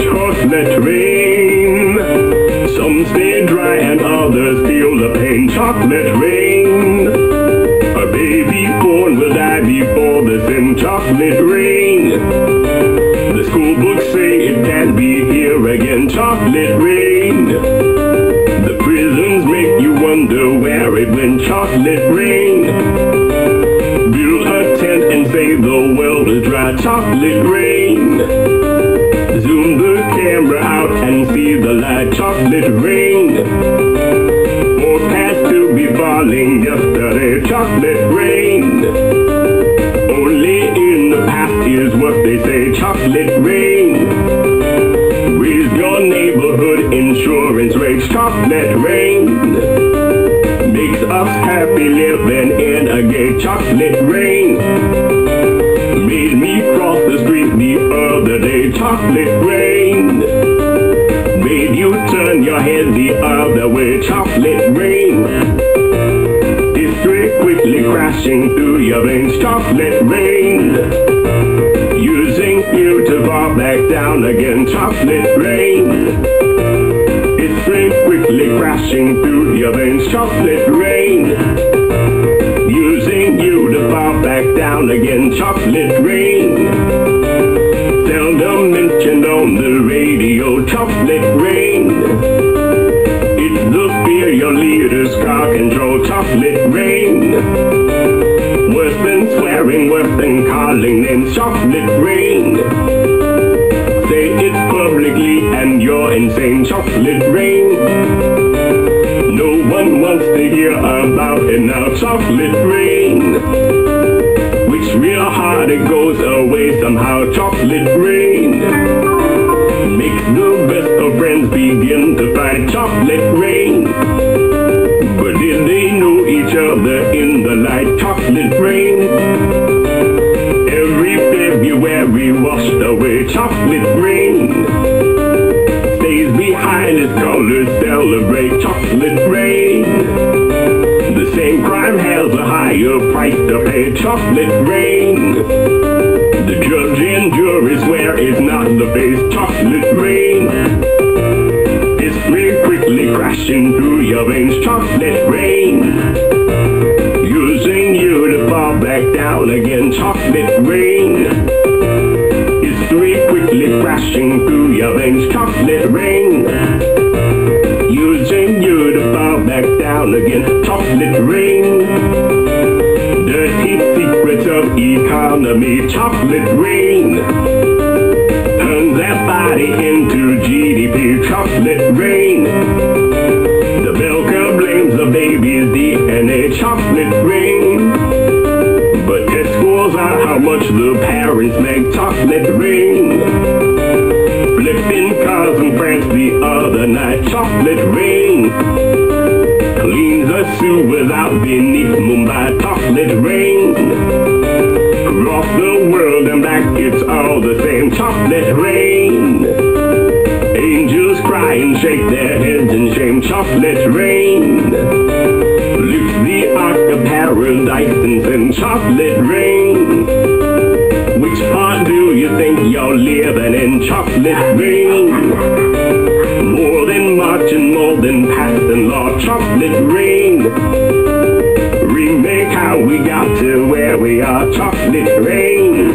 Chocolate rain, some stay dry and others feel the pain. Chocolate rain, a baby born will die before the sin. Chocolate rain, the school books say it can't be here again. Chocolate rain, the prisons make you wonder where it went. Chocolate rain, build a tent and say the well is dry. Chocolate rain, zoom the camera out and see the light. Chocolate rain, forecast to be falling yesterday. Chocolate rain, only in the past is what they say. Chocolate rain, raise your neighborhood insurance rates. Chocolate rain, makes us happy living in a gay. Chocolate rain, made me cross the street the other day. Chocolate rain, made you turn your head the other way. Chocolate rain, history quickly crashing through your veins. Chocolate rain, using you to fall back down again. Chocolate rain, history quickly crashing through your veins. Chocolate rain, using you to fall back down again. Chocolate rain, seldom mentioned on the radio. Chocolate rain, it's the fear your leaders can't control. Chocolate rain, worse than swearing, worse than calling names. Chocolate rain, say it publicly and you're insane. Chocolate rain, no one wants to hear about it now. Chocolate rain, which real hard it goes away somehow. Chocolate rain, makes the best of friends begin to fight. Chocolate rain, but did they know each other in the light? Chocolate rain, every February washed away. Chocolate rain, stays behind its colors celebrate. Chocolate rain, the same crime has a higher price to pay. Chocolate rain, the judge and jury swear it's not the face. Chocolate rain, history quickly crashing through your veins. Chocolate rain, using you to fall back down again. Chocolate rain, history quickly crashing through your veins. Chocolate rain, using you to fall back down again. Chocolate rain, dirty secrets of economy. Chocolate rain, turns that body into GDP. Chocolate rain, the milker blames the baby's DNA. Chocolate rain, but test scores are how much the parents make. Chocolate rain, flipping cars in France the other night. Chocolate rain, cleans a sewers out beneath Mumbai. Chocolate rain, across the world and back it's all the same. Chocolate rain, angels cry and shake their heads in shame. Chocolate rain, lifts the ark of paradise and sends. Chocolate rain, which part do you think you're living in? Chocolate rain, more than marching, more than passing law. Chocolate rain, remake how we got to where we are. Chocolate rain,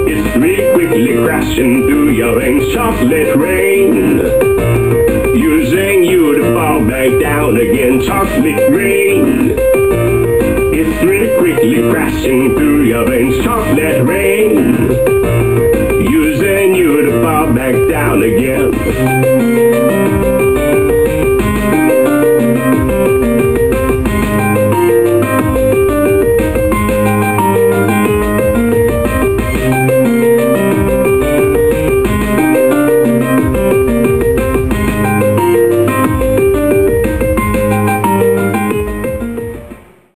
history quickly crashing through your veins. Chocolate rain, using you to fall back down again. Chocolate rain, history quickly crashing through your veins. Chocolate rain,